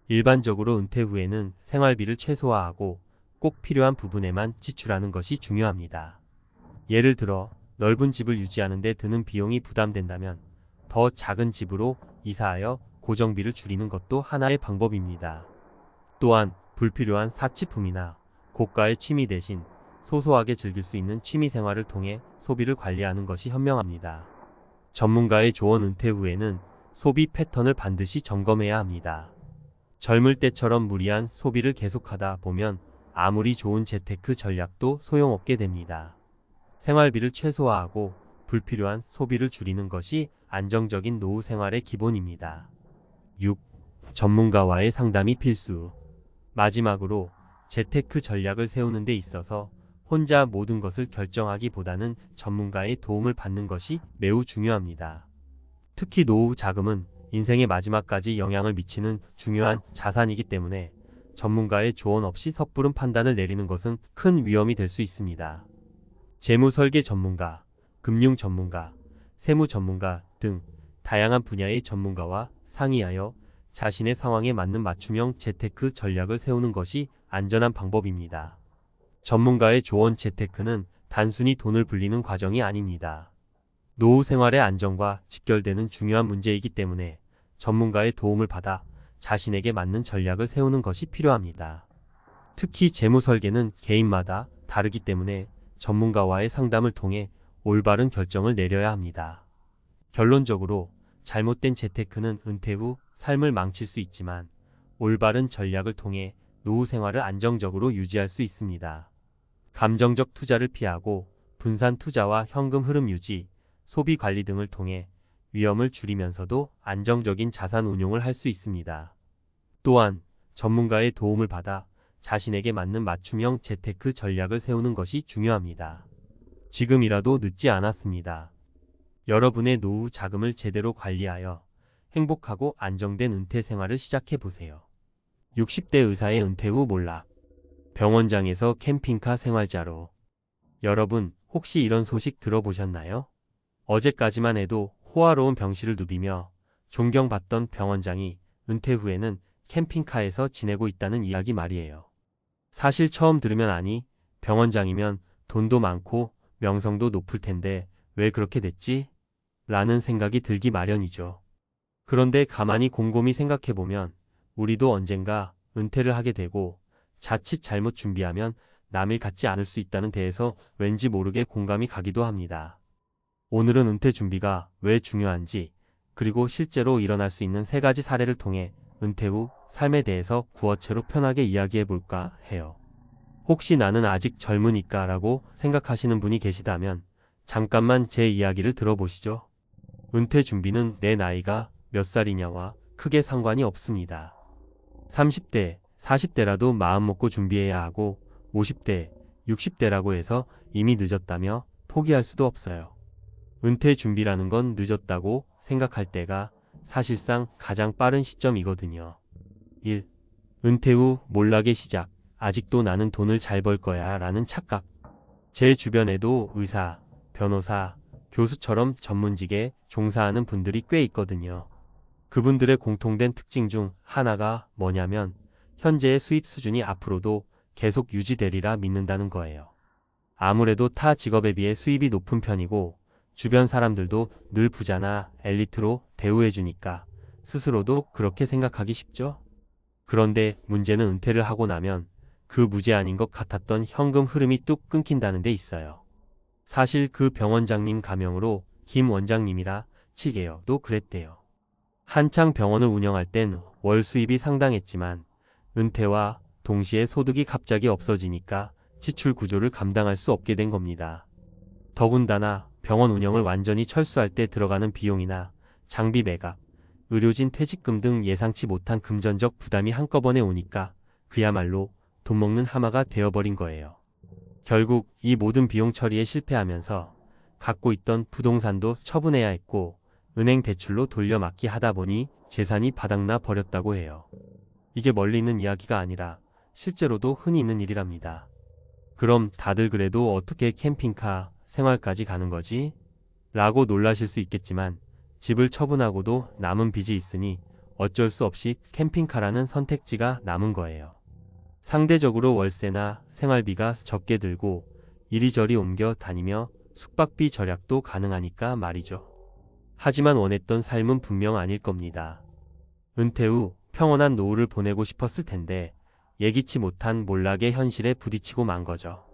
일반적으로 은퇴 후에는 생활비를 최소화하고 꼭 필요한 부분에만 지출하는 것이 중요합니다. 예를 들어 넓은 집을 유지하는 데 드는 비용이 부담된다면 더 작은 집으로 이사하여 고정비를 줄이는 것도 하나의 방법입니다. 또한 불필요한 사치품이나 고가의 취미 대신 소소하게 즐길 수 있는 취미 생활을 통해 소비를 관리하는 것이 현명합니다. 전문가의 조언: 은퇴 후에는 소비 패턴을 반드시 점검해야 합니다. 젊을 때처럼 무리한 소비를 계속하다 보면 아무리 좋은 재테크 전략도 소용없게 됩니다. 생활비를 최소화하고 불필요한 소비를 줄이는 것이 안정적인 노후 생활의 기본입니다. 6. 전문가와의 상담이 필수. 마지막으로 재테크 전략을 세우는 데 있어서 혼자 모든 것을 결정하기보다는 전문가의 도움을 받는 것이 매우 중요합니다. 특히 노후 자금은 인생의 마지막까지 영향을 미치는 중요한 자산이기 때문에 전문가의 조언 없이 섣부른 판단을 내리는 것은 큰 위험이 될 수 있습니다. 재무 설계 전문가, 금융 전문가, 세무 전문가 등 다양한 분야의 전문가와 상의하여 자신의 상황에 맞는 맞춤형 재테크 전략을 세우는 것이 안전한 방법입니다. 전문가의 조언: 재테크는 단순히 돈을 불리는 과정이 아닙니다. 노후 생활의 안정과 직결되는 중요한 문제이기 때문에 전문가의 도움을 받아 자신에게 맞는 전략을 세우는 것이 필요합니다. 특히 재무 설계는 개인마다 다르기 때문에 전문가와의 상담을 통해 올바른 결정을 내려야 합니다. 결론적으로 잘못된 재테크는 은퇴 후 삶을 망칠 수 있지만 올바른 전략을 통해 노후 생활을 안정적으로 유지할 수 있습니다. 감정적 투자를 피하고 분산 투자와 현금 흐름 유지, 소비 관리 등을 통해 위험을 줄이면서도 안정적인 자산 운용을 할 수 있습니다. 또한 전문가의 도움을 받아 자신에게 맞는 맞춤형 재테크 전략을 세우는 것이 중요합니다. 지금이라도 늦지 않았습니다. 여러분의 노후 자금을 제대로 관리하여 행복하고 안정된 은퇴 생활을 시작해 보세요. 60대 의사의 은퇴 후 몰락. 병원장에서 캠핑카 생활자로. 여러분, 혹시 이런 소식 들어보셨나요? 어제까지만 해도 호화로운 병실을 누비며 존경받던 병원장이 은퇴 후에는 캠핑카에서 지내고 있다는 이야기 말이에요. 사실 처음 들으면 아니, 병원장이면 돈도 많고 명성도 높을 텐데 왜 그렇게 됐지? 라는 생각이 들기 마련이죠. 그런데 가만히 곰곰이 생각해보면 우리도 언젠가 은퇴를 하게 되고 자칫 잘못 준비하면 남일 같지 않을 수 있다는 데에서 왠지 모르게 공감이 가기도 합니다. 오늘은 은퇴 준비가 왜 중요한지, 그리고 실제로 일어날 수 있는 3가지 사례를 통해 은퇴 후 삶에 대해서 구어체로 편하게 이야기해 볼까 해요. 혹시 나는 아직 젊으니까 라고 생각하시는 분이 계시다면 잠깐만 제 이야기를 들어보시죠. 은퇴 준비는 내 나이가 몇 살이냐와 크게 상관이 없습니다. 30대, 40대라도 마음 먹고 준비해야 하고 50대, 60대라고 해서 이미 늦었다며 포기할 수도 없어요. 은퇴 준비라는 건 늦었다고 생각할 때가 사실상 가장 빠른 시점이거든요. 1. 은퇴 후 몰락의 시작. 아직도 나는 돈을 잘 벌 거야 라는 착각. 제 주변에도 의사, 변호사, 교수처럼 전문직에 종사하는 분들이 꽤 있거든요. 그분들의 공통된 특징 중 하나가 뭐냐면 현재의 수입 수준이 앞으로도 계속 유지되리라 믿는다는 거예요. 아무래도 타 직업에 비해 수입이 높은 편이고 주변 사람들도 늘 부자나 엘리트로 대우해주니까 스스로도 그렇게 생각하기 쉽죠? 그런데 문제는 은퇴를 하고 나면 그 무제 아닌 것 같았던 현금 흐름이 뚝 끊긴다는 데 있어요. 사실 그 병원장님 가명으로 김 원장님이라 치게요도 그랬대요. 한창 병원을 운영할 땐 월 수입이 상당했지만 은퇴와 동시에 소득이 갑자기 없어지니까 지출 구조를 감당할 수 없게 된 겁니다. 더군다나 병원 운영을 완전히 철수할 때 들어가는 비용이나 장비 매각, 의료진 퇴직금 등 예상치 못한 금전적 부담이 한꺼번에 오니까 그야말로 돈 먹는 하마가 되어버린 거예요. 결국 이 모든 비용 처리에 실패하면서 갖고 있던 부동산도 처분해야 했고 은행 대출로 돌려막기 하다 보니 재산이 바닥나 버렸다고 해요. 이게 멀리 있는 이야기가 아니라 실제로도 흔히 있는 일이랍니다. 그럼 다들 그래도 어떻게 캠핑카 생활까지 가는 거지? 라고 놀라실 수 있겠지만 집을 처분하고도 남은 빚이 있으니 어쩔 수 없이 캠핑카라는 선택지가 남은 거예요. 상대적으로 월세나 생활비가 적게 들고 이리저리 옮겨 다니며 숙박비 절약도 가능하니까 말이죠. 하지만 원했던 삶은 분명 아닐 겁니다. 은퇴 후 평온한 노후를 보내고 싶었을 텐데 예기치 못한 몰락의 현실에 부딪히고 만 거죠.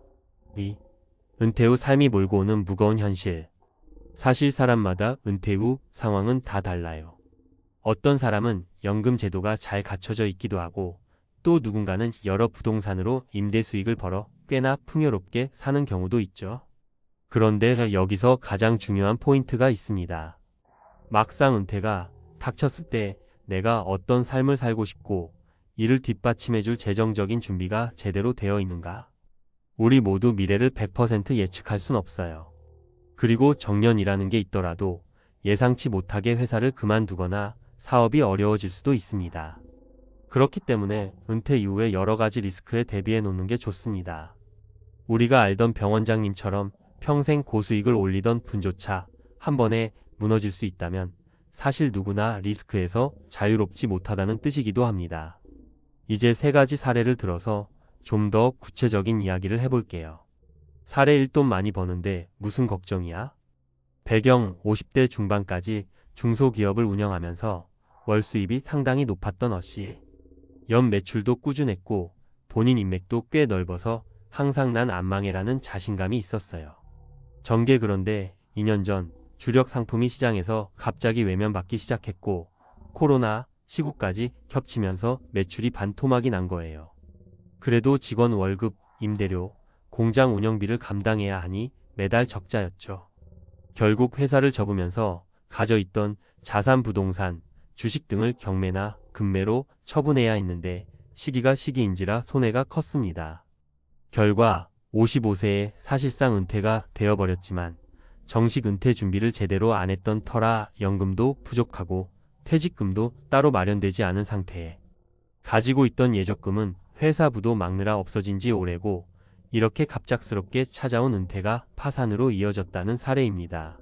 은퇴 후 삶이 몰고 오는 무거운 현실. 사실 사람마다 은퇴 후 상황은 다 달라요. 어떤 사람은 연금 제도가 잘 갖춰져 있기도 하고 또 누군가는 여러 부동산으로 임대 수익을 벌어 꽤나 풍요롭게 사는 경우도 있죠. 그런데 여기서 가장 중요한 포인트가 있습니다. 막상 은퇴가 닥쳤을 때 내가 어떤 삶을 살고 싶고 이를 뒷받침해줄 재정적인 준비가 제대로 되어 있는가? 우리 모두 미래를 100% 예측할 순 없어요. 그리고 정년이라는 게 있더라도 예상치 못하게 회사를 그만두거나 사업이 어려워질 수도 있습니다. 그렇기 때문에 은퇴 이후에 여러 가지 리스크에 대비해 놓는 게 좋습니다. 우리가 알던 병원장님처럼 평생 고수익을 올리던 분조차 한 번에 무너질 수 있다면 사실 누구나 리스크에서 자유롭지 못하다는 뜻이기도 합니다. 이제 3가지 사례를 들어서 좀 더 구체적인 이야기를 해볼게요. 사례 1. 돈 많이 버는데 무슨 걱정이야? 배경 50대 중반까지 중소기업을 운영하면서 월 수입이 상당히 높았던 어씨. 연 매출도 꾸준했고 본인 인맥도 꽤 넓어서 항상 난 안 망해라는 자신감이 있었어요. 정계 그런데 2년 전 주력 상품이 시장에서 갑자기 외면받기 시작했고 코로나 시국까지 겹치면서 매출이 반토막이 난 거예요. 그래도 직원 월급, 임대료, 공장 운영비를 감당해야 하니 매달 적자였죠. 결국 회사를 접으면서 가져있던 자산 부동산, 주식 등을 경매나 급매로 처분해야 했는데 시기가 시기인지라 손해가 컸습니다. 결과 55세에 사실상 은퇴가 되어버렸지만 정식 은퇴 준비를 제대로 안 했던 터라 연금도 부족하고 퇴직금도 따로 마련되지 않은 상태에 가지고 있던 예적금은 회사 부도 막느라 없어진 지 오래고 이렇게 갑작스럽게 찾아온 은퇴가 파산으로 이어졌다는 사례입니다.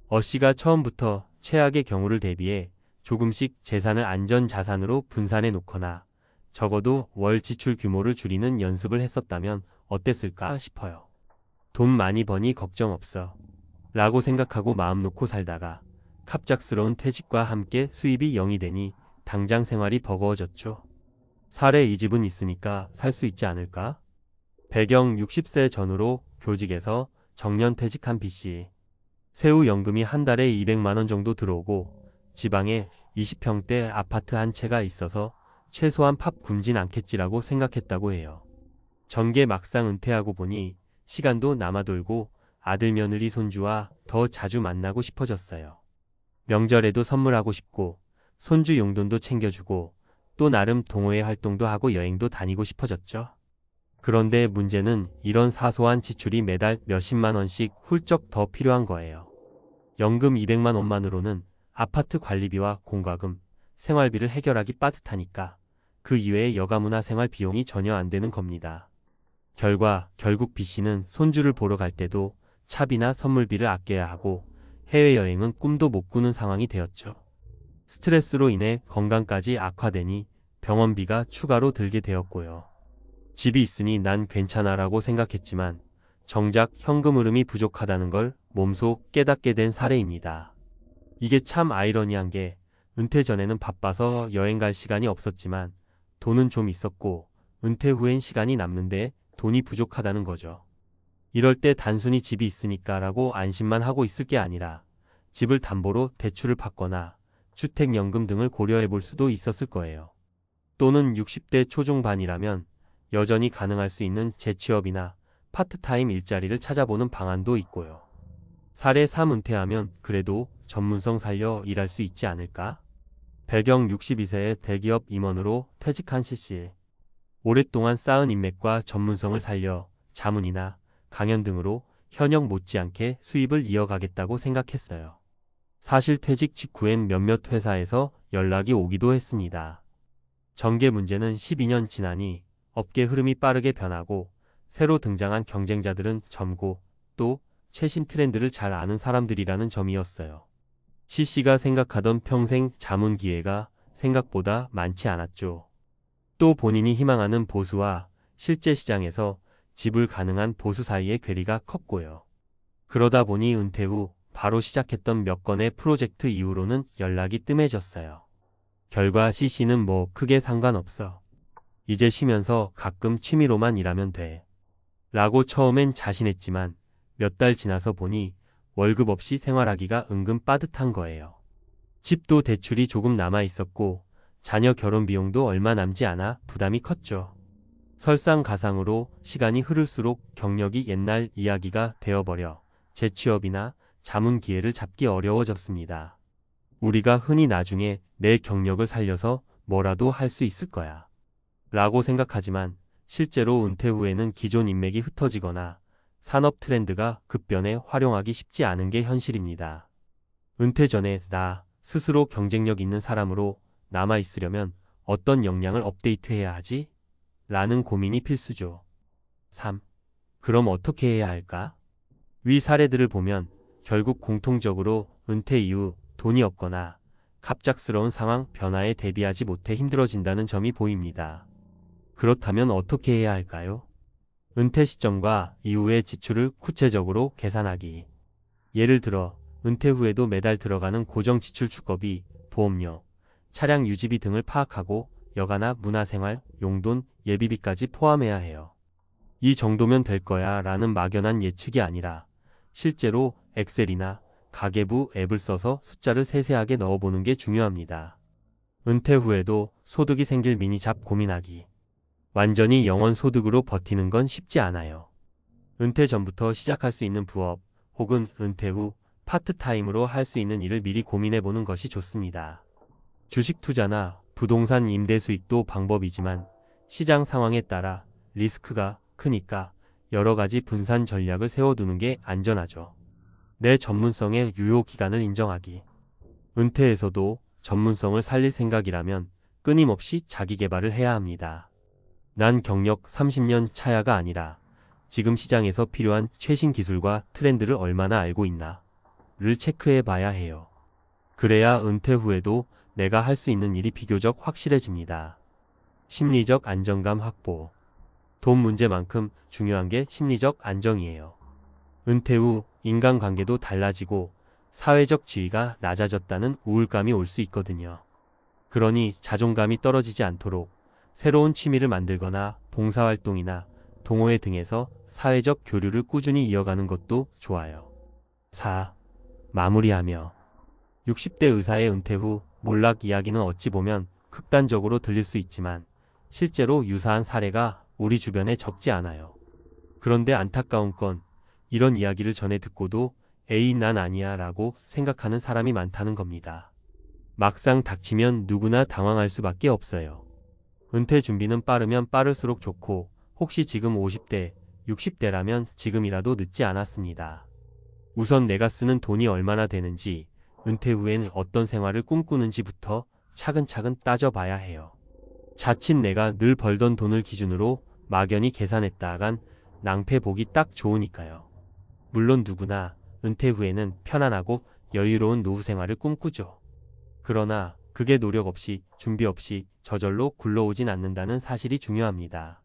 어씨가 처음부터 최악의 경우를 대비해 조금씩 재산을 안전자산으로 분산해 놓거나 적어도 월 지출 규모를 줄이는 연습을 했었다면 어땠을까 싶어요. 돈 많이 버니 걱정 없어 라고 생각하고 마음 놓고 살다가 갑작스러운 퇴직과 함께 수입이 0이 되니 당장 생활이 버거워졌죠. 사례 이 집은 있으니까 살 수 있지 않을까? 배경 60세 전후로 교직에서 정년 퇴직한 B씨. 세후 연금이 한 달에 200만원 정도 들어오고 지방에 20평대 아파트 한 채가 있어서 최소한 팝 굶진 않겠지라고 생각했다고 해요. 전개 막상 은퇴하고 보니 시간도 남아돌고 아들 며느리 손주와 더 자주 만나고 싶어졌어요. 명절에도 선물하고 싶고 손주 용돈도 챙겨주고 또 나름 동호회 활동도 하고 여행도 다니고 싶어졌죠. 그런데 문제는 이런 사소한 지출이 매달 몇십만 원씩 훌쩍 더 필요한 거예요. 연금 200만 원만으로는 아파트 관리비와 공과금, 생활비를 해결하기 빠듯하니까 그 이외의 여가문화 생활 비용이 전혀 안 되는 겁니다. 결국 B씨는 손주를 보러 갈 때도 차비나 선물비를 아껴야 하고 해외여행은 꿈도 못 꾸는 상황이 되었죠. 스트레스로 인해 건강까지 악화되니 병원비가 추가로 들게 되었고요. 집이 있으니 난 괜찮아라고 생각했지만 정작 현금 흐름이 부족하다는 걸 몸소 깨닫게 된 사례입니다. 이게 참 아이러니한 게 은퇴 전에는 바빠서 여행 갈 시간이 없었지만 돈은 좀 있었고 은퇴 후엔 시간이 남는데 돈이 부족하다는 거죠. 이럴 때 단순히 집이 있으니까 라고 안심만 하고 있을 게 아니라 집을 담보로 대출을 받거나 주택연금 등을 고려해 볼 수도 있었을 거예요. 또는 60대 초중반이라면 여전히 가능할 수 있는 재취업이나 파트타임 일자리를 찾아보는 방안도 있고요. 사례 3 은퇴하면 그래도 전문성 살려 일할 수 있지 않을까? 배경 62세의 대기업 임원으로 퇴직한 C씨. 오랫동안 쌓은 인맥과 전문성을 살려 자문이나 강연 등으로 현역 못지않게 수입을 이어가겠다고 생각했어요. 사실 퇴직 직후엔 몇몇 회사에서 연락이 오기도 했습니다. 전개 문제는 12년 지나니 업계 흐름이 빠르게 변하고 새로 등장한 경쟁자들은 젊고 또 최신 트렌드를 잘 아는 사람들이라는 점이었어요. CC가 생각하던 평생 자문 기회가 생각보다 많지 않았죠. 또 본인이 희망하는 보수와 실제 시장에서 지불 가능한 보수 사이의 괴리가 컸고요. 그러다 보니 은퇴 후 바로 시작했던 몇 건의 프로젝트 이후로는 연락이 뜸해졌어요. 결과 CC는 뭐 크게 상관없어. 이제 쉬면서 가끔 취미로만 일하면 돼. 라고 처음엔 자신했지만 몇 달 지나서 보니 월급 없이 생활하기가 은근 빠듯한 거예요. 집도 대출이 조금 남아 있었고 자녀 결혼 비용도 얼마 남지 않아 부담이 컸죠. 설상가상으로 시간이 흐를수록 경력이 옛날 이야기가 되어버려 재취업이나 자문 기회를 잡기 어려워졌습니다. 우리가 흔히 나중에 내 경력을 살려서 뭐라도 할 수 있을 거야 라고 생각하지만 실제로 은퇴 후에는 기존 인맥이 흩어지거나 산업 트렌드가 급변해 활용하기 쉽지 않은 게 현실입니다. 은퇴 전에 나 스스로 경쟁력 있는 사람으로 남아있으려면 어떤 역량을 업데이트해야 하지? 라는 고민이 필수죠. 3. 그럼 어떻게 해야 할까? 위 사례들을 보면 결국 공통적으로 은퇴 이후 돈이 없거나 갑작스러운 상황 변화에 대비하지 못해 힘들어진다는 점이 보입니다. 그렇다면 어떻게 해야 할까요? 은퇴 시점과 이후의 지출을 구체적으로 계산하기. 예를 들어 은퇴 후에도 매달 들어가는 고정 지출 축법이 보험료, 차량 유지비 등을 파악하고 여가나 문화생활, 용돈, 예비비까지 포함해야 해요. 이 정도면 될 거야 라는 막연한 예측이 아니라 실제로 엑셀이나 가계부 앱을 써서 숫자를 세세하게 넣어보는 게 중요합니다. 은퇴 후에도 소득이 생길 미니잡 고민하기. 완전히 영원 소득으로 버티는 건 쉽지 않아요. 은퇴 전부터 시작할 수 있는 부업 혹은 은퇴 후 파트타임으로 할 수 있는 일을 미리 고민해보는 것이 좋습니다. 주식 투자나 부동산 임대 수익도 방법이지만 시장 상황에 따라 리스크가 크니까 여러 가지 분산 전략을 세워두는 게 안전하죠. 내 전문성의 유효 기간을 인정하기. 은퇴에서도 전문성을 살릴 생각이라면 끊임없이 자기 개발을 해야 합니다. 난 경력 30년 차야가 아니라 지금 시장에서 필요한 최신 기술과 트렌드를 얼마나 알고 있나를 체크해 봐야 해요. 그래야 은퇴 후에도 내가 할 수 있는 일이 비교적 확실해집니다. 심리적 안정감 확보. 돈 문제만큼 중요한 게 심리적 안정이에요. 은퇴 후 인간관계도 달라지고 사회적 지위가 낮아졌다는 우울감이 올 수 있거든요. 그러니 자존감이 떨어지지 않도록 새로운 취미를 만들거나 봉사활동이나 동호회 등에서 사회적 교류를 꾸준히 이어가는 것도 좋아요. 4. 마무리하며. 60대 의사의 은퇴 후 몰락 이야기는 어찌 보면 극단적으로 들릴 수 있지만 실제로 유사한 사례가 우리 주변에 적지 않아요. 그런데 안타까운 건 이런 이야기를 전해 듣고도 에이 난 아니야 라고 생각하는 사람이 많다는 겁니다. 막상 닥치면 누구나 당황할 수밖에 없어요. 은퇴 준비는 빠르면 빠를수록 좋고 혹시 지금 50대, 60대라면 지금이라도 늦지 않았습니다. 우선 내가 쓰는 돈이 얼마나 되는지, 은퇴 후엔 어떤 생활을 꿈꾸는지부터 차근차근 따져봐야 해요. 자칫 내가 늘 벌던 돈을 기준으로 막연히 계산했다간 낭패 보기 딱 좋으니까요. 물론 누구나 은퇴 후에는 편안하고 여유로운 노후 생활을 꿈꾸죠. 그러나 그게 노력 없이 준비 없이 저절로 굴러오진 않는다는 사실이 중요합니다.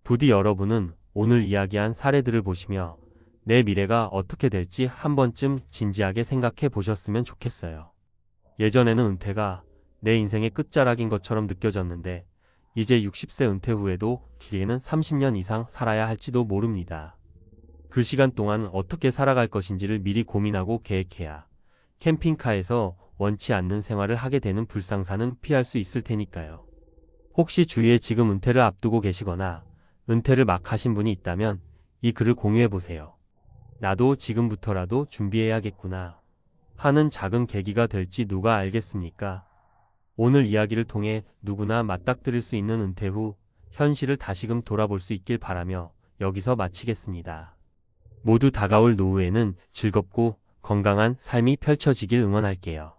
부디 여러분은 오늘 이야기한 사례들을 보시며 내 미래가 어떻게 될지 한 번쯤 진지하게 생각해 보셨으면 좋겠어요. 예전에는 은퇴가 내 인생의 끝자락인 것처럼 느껴졌는데 이제 60세 은퇴 후에도 길게는 30년 이상 살아야 할지도 모릅니다. 그 시간 동안 어떻게 살아갈 것인지를 미리 고민하고 계획해야 캠핑카에서 원치 않는 생활을 하게 되는 불상사는 피할 수 있을 테니까요. 혹시 주위에 지금 은퇴를 앞두고 계시거나 은퇴를 막 하신 분이 있다면 이 글을 공유해보세요. 나도 지금부터라도 준비해야겠구나 하는 작은 계기가 될지 누가 알겠습니까? 오늘 이야기를 통해 누구나 맞닥뜨릴 수 있는 은퇴 후 현실을 다시금 돌아볼 수 있길 바라며 여기서 마치겠습니다. 모두 다가올 노후에는 즐겁고 건강한 삶이 펼쳐지길 응원할게요.